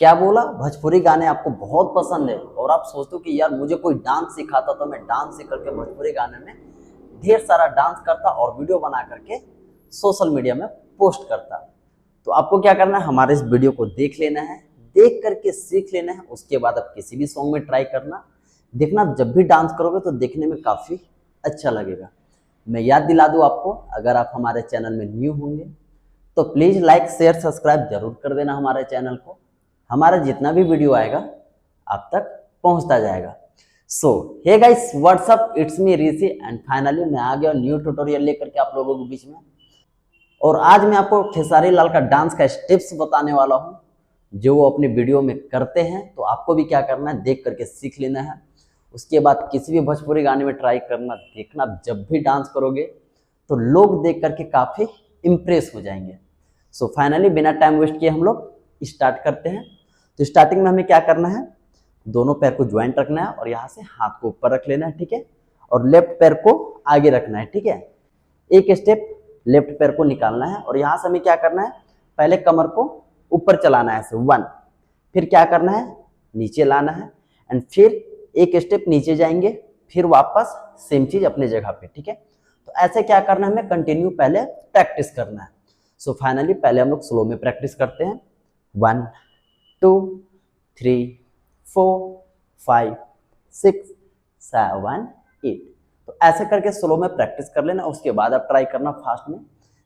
क्या बोला? भोजपुरी गाने आपको बहुत पसंद है और आप सोचते हो कि यार मुझे कोई डांस सिखाता तो मैं डांस सीख करके भोजपुरी गाने में ढेर सारा डांस करता और वीडियो बना करके सोशल मीडिया में पोस्ट करता। तो आपको क्या करना है, हमारे इस वीडियो को देख लेना है, देख करके सीख लेना है। उसके बाद आप किसी भी सॉन्ग में ट्राई करना, देखना जब भी डांस करोगे तो देखने में काफ़ी अच्छा लगेगा। मैं याद दिला दूँ आपको, अगर आप हमारे चैनल में न्यू होंगे तो प्लीज़ लाइक शेयर सब्सक्राइब जरूर कर देना हमारे चैनल को। हमारा जितना भी वीडियो आएगा आप तक पहुंचता जाएगा। So hey guys, what's up, it's me Rishi and finally मैं आ गया न्यू ट्यूटोरियल लेकर के आप लोगों के बीच में। और आज मैं आपको खेसारी लाल का डांस का स्टेप्स बताने वाला हूं, जो वो अपने वीडियो में करते हैं। तो आपको भी क्या करना है, देख करके सीख लेना है। उसके बाद किसी भी भोजपुरी गाने में ट्राई करना, देखना जब भी डांस करोगे तो लोग देख करके काफ़ी इम्प्रेस हो जाएंगे। सो फाइनली बिना टाइम वेस्ट किए हम लोग स्टार्ट करते हैं। तो स्टार्टिंग में हमें क्या करना है, दोनों पैर को ज्वाइंट रखना है और यहाँ से हाथ को ऊपर रख लेना है, ठीक है। और लेफ्ट पैर को आगे रखना है, ठीक है। एक स्टेप लेफ्ट पैर को निकालना है और यहाँ से हमें क्या करना है, पहले कमर को ऊपर चलाना है ऐसे 1, फिर क्या करना है, नीचे लाना है एंड फिर एक स्टेप नीचे जाएंगे, फिर वापस सेम चीज अपने जगह पे, ठीक है। तो ऐसे क्या करना है, हमें कंटिन्यू पहले प्रैक्टिस करना है। सो फाइनली पहले हम लोग स्लो में प्रैक्टिस करते हैं। 1 2 3 4 5 6 7 8। तो ऐसे करके स्लो में प्रैक्टिस कर लेना। उसके बाद आप ट्राई करना फास्ट में,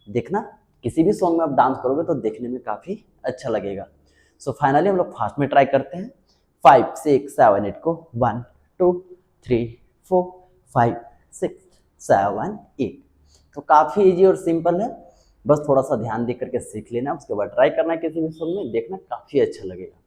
देखना किसी भी सॉन्ग में आप डांस करोगे तो देखने में काफ़ी अच्छा लगेगा। सो फाइनली हम लोग फास्ट में ट्राई करते हैं। 5 6 7 8 को 1 2 3 4 5 6 7 8। तो काफ़ी इजी और सिंपल है, बस थोड़ा सा ध्यान दे करके सीख लेना। उसके बाद ट्राई करना है किसी भी सॉन्ग में, देखना काफ़ी अच्छा लगेगा।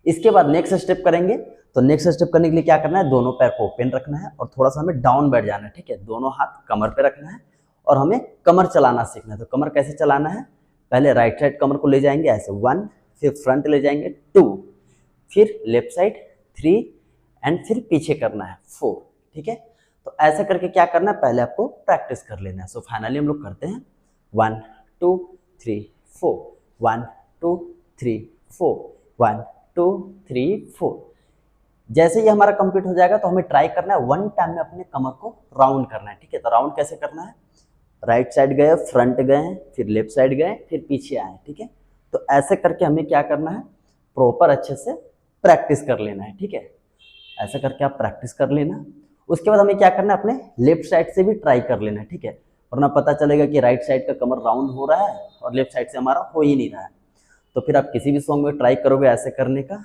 इसके बाद नेक्स्ट स्टेप करेंगे। तो नेक्स्ट स्टेप करने के लिए क्या करना है, दोनों पैर को ओपन रखना है और थोड़ा सा हमें डाउन बैठ जाना है, ठीक है। दोनों हाथ कमर पे रखना है और हमें कमर चलाना सीखना है। तो कमर कैसे चलाना है, पहले राइट साइड कमर को ले जाएंगे ऐसे 1, फिर फ्रंट ले जाएंगे 2, फिर लेफ्ट साइड 3 एंड फिर पीछे करना है 4, ठीक है। तो ऐसा करके क्या करना है, पहले आपको प्रैक्टिस कर लेना है। सो फाइनली हम लोग करते हैं 1 2 3 4 1 2 3 4 1 2 3 4। जैसे ही हमारा कंप्लीट हो जाएगा तो हमें ट्राई करना है 1 टाइम में अपने कमर को राउंड करना है, ठीक है। तो राउंड कैसे करना है, राइट साइड गए, फ्रंट गए, फिर लेफ्ट साइड गए, फिर पीछे आए, ठीक है। तो ऐसे करके हमें क्या करना है, प्रॉपर अच्छे से प्रैक्टिस कर लेना है, ठीक है। ऐसा करके आप प्रैक्टिस कर लेना। उसके बाद हमें क्या करना है, अपने लेफ्ट साइड से भी ट्राई कर लेना है, ठीक है। वरना पता चलेगा कि राइट साइड का कमर राउंड हो रहा है और लेफ्ट साइड से हमारा हो ही नहीं रहा है। तो फिर आप किसी भी सॉन्ग में ट्राई करोगे ऐसे करने का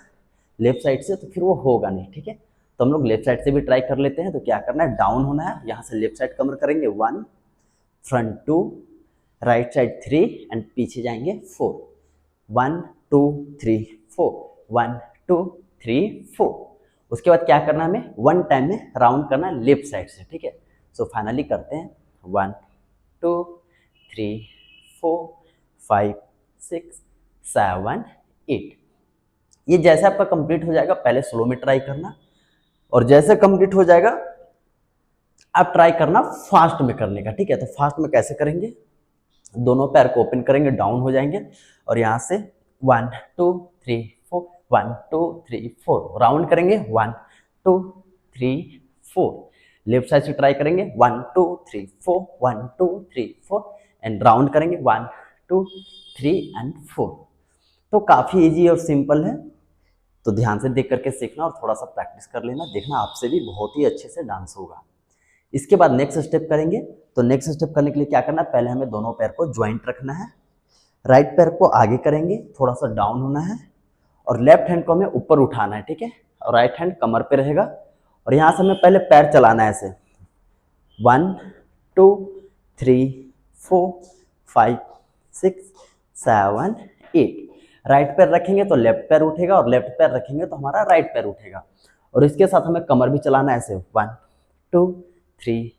लेफ्ट साइड से, तो फिर वो होगा नहीं, ठीक है। तो हम लोग लेफ्ट साइड से भी ट्राई कर लेते हैं। तो क्या करना है, डाउन होना है, यहाँ से लेफ्ट साइड कमर करेंगे 1, फ्रंट 2, राइट साइड 3 एंड पीछे जाएंगे 4, 1 2 3 4 1 2 3 4। उसके बाद क्या करना है, हमें 1 टाइम में राउंड करना है लेफ्ट साइड से, ठीक है। सो फाइनली करते हैं 1 2 3 4 5 6 7 8। ये जैसे आपका कंप्लीट हो जाएगा, पहले स्लो में ट्राई करना और जैसे कंप्लीट हो जाएगा आप ट्राई करना फास्ट में करने का, ठीक है। तो फास्ट में कैसे करेंगे, दोनों पैर को ओपन करेंगे, डाउन हो जाएंगे और यहाँ से 1 2 3 4 1 2 3 4 राउंड करेंगे 1 2 3 4। लेफ्ट साइड से ट्राई करेंगे 1 2 3 4 1 2 3 4 एंड राउंड करेंगे 1 2 3 एंड 4। तो काफ़ी इजी और सिंपल है। तो ध्यान से देख करके सीखना और थोड़ा सा प्रैक्टिस कर लेना, देखना आपसे भी बहुत ही अच्छे से डांस होगा। इसके बाद नेक्स्ट स्टेप करेंगे। तो नेक्स्ट स्टेप करने के लिए क्या करना है, पहले हमें दोनों पैर को ज्वाइंट रखना है, राइट पैर को आगे करेंगे, थोड़ा सा डाउन होना है और लेफ्ट हैंड को हमें ऊपर उठाना है, ठीक है। और राइट हैंड कमर पे रहेगा और यहाँ से हमें पहले पैर चलाना है ऐसे 1 2 3 4 5 6 7 8। राइट पैर रखेंगे तो लेफ्ट पैर उठेगा और लेफ्ट पैर रखेंगे तो हमारा राइट पैर उठेगा। और इसके साथ हमें कमर भी चलाना है ऐसे 1 2 3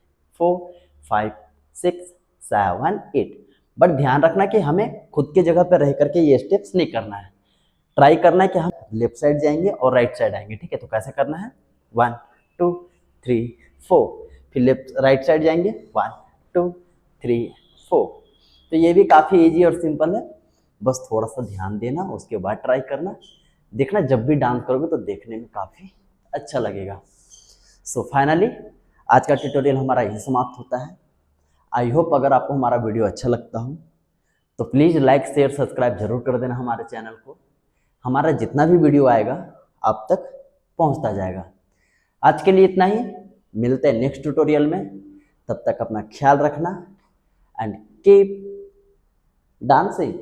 4 5 6 7 8। बट ध्यान रखना कि हमें खुद की जगह पर रह करके ये स्टेप्स नहीं करना है। ट्राई करना है कि हम लेफ्ट साइड जाएंगे और राइट साइड आएंगे, ठीक है। तो कैसे करना है, 1 2 3 4, फिर लेफ्ट राइट साइड जाएंगे 1 2 3 4। तो ये भी काफ़ी इजी और सिंपल है। बस थोड़ा सा ध्यान देना, उसके बाद ट्राई करना। देखना जब भी डांस करोगे तो देखने में काफ़ी अच्छा लगेगा। सो फाइनली आज का ट्यूटोरियल हमारा यही समाप्त होता है। आई होप अगर आपको हमारा वीडियो अच्छा लगता हो तो प्लीज़ लाइक शेयर सब्सक्राइब जरूर कर देना हमारे चैनल को। हमारा जितना भी वीडियो आएगा आप तक पहुंचता जाएगा। आज के लिए इतना ही, मिलते हैं नेक्स्ट ट्यूटोरियल में। तब तक अपना ख्याल रखना एंड कीप डांसिंग।